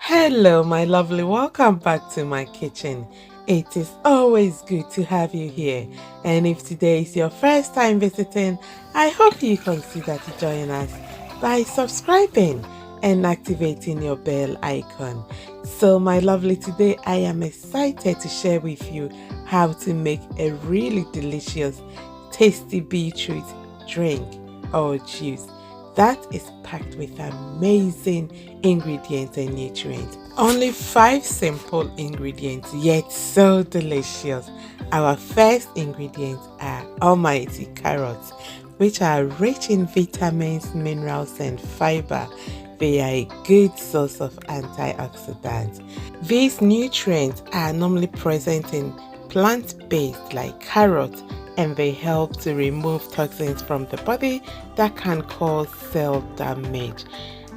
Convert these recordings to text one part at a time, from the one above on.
Hello, my lovely. Welcome back to my kitchen. It is always good to have you here. And if today is your first time visiting, I hope you consider to join us by subscribing and activating your bell icon. So, my lovely, today I am excited to share with you how to make a really delicious, tasty beetroot drink or juice that is packed with amazing ingredients and nutrients. Only 5 simple ingredients, yet so delicious. Our first ingredients are almighty carrots, which are rich in vitamins, minerals, and fiber. They are a good source of antioxidants. These nutrients are normally present in plant-based like carrots, and they help to remove toxins from the body that can cause cell damage.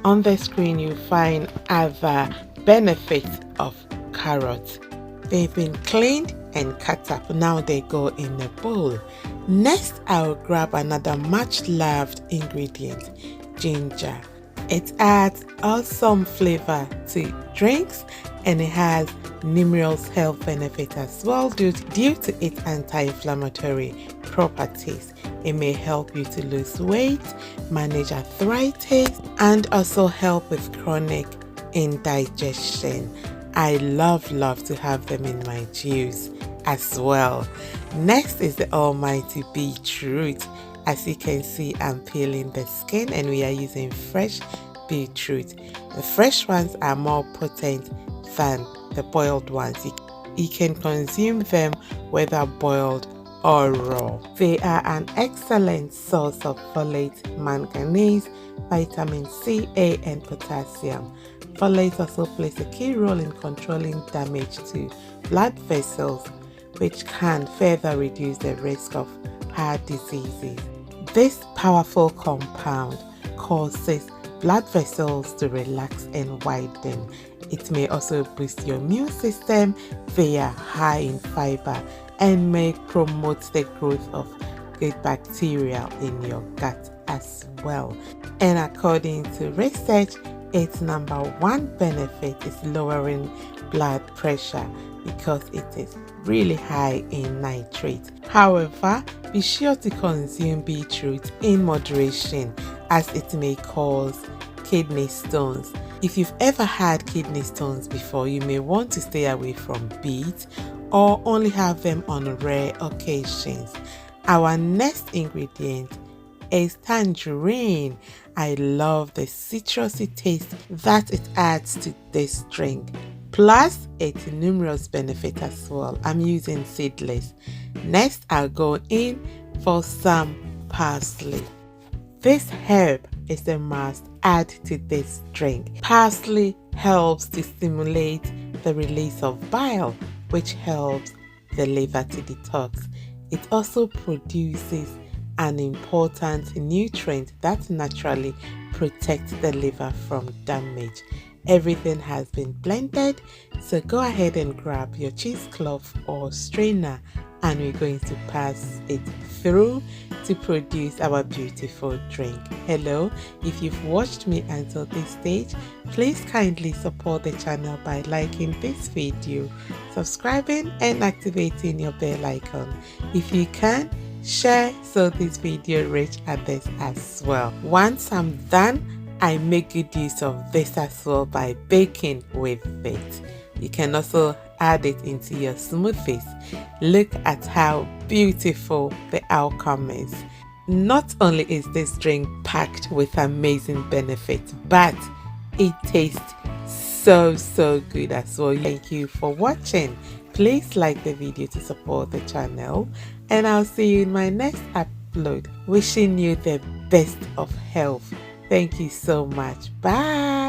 On the screen you find other benefits of carrots. They've been cleaned and cut up. Now they go in a bowl. Next, I'll grab another much loved ingredient, ginger. It adds awesome flavor to drinks and it has numerous health benefits as well due to its anti-inflammatory properties. It may help you to lose weight, manage arthritis, and also help with chronic indigestion. I love to have them in my juice as well. Next is the almighty beetroot. As you can see, I'm peeling the skin and we are using fresh beetroot. The fresh ones are more potent than the boiled ones. You can consume them whether boiled or raw. They are an excellent source of folate, manganese, vitamin C, A, and potassium. Folate also plays a key role in controlling damage to blood vessels, which can further reduce the risk of heart diseases. This powerful compound causes blood vessels to relax and widen. It may also boost your immune system. They are high in fiber and may promote the growth of good bacteria in your gut as well. And according to research, its number 1 benefit is lowering blood pressure because it is really high in nitrates. However, be sure to consume beetroot in moderation as it may cause kidney stones. If you've ever had kidney stones before, you may want to stay away from beets or only have them on rare occasions. Our next ingredient is tangerine. I love the citrusy taste that it adds to this drink. Plus, its numerous benefits as well. I'm using seedless. Next, I'll go in for some parsley. This herb is a must add to this drink. Parsley helps to stimulate the release of bile, which helps the liver to detox. It also produces an important nutrient that naturally protects the liver from damage. Everything has been blended, so go ahead and grab your cheesecloth or strainer and we're going to pass it through to produce our beautiful drink. Hello, if you've watched me until this stage, please kindly support the channel by liking this video, subscribing and activating your bell icon. If you can, share so this video reach others as well. Once I'm done, I make good use of this as well by baking with it. You can also add it into your smoothies. Look at how beautiful the outcome is. Not only is this drink packed with amazing benefits, but it tastes so good as well. Thank you for watching. Please like the video to support the channel and I'll see you in my next upload. Wishing you the best of health. Thank you so much. Bye.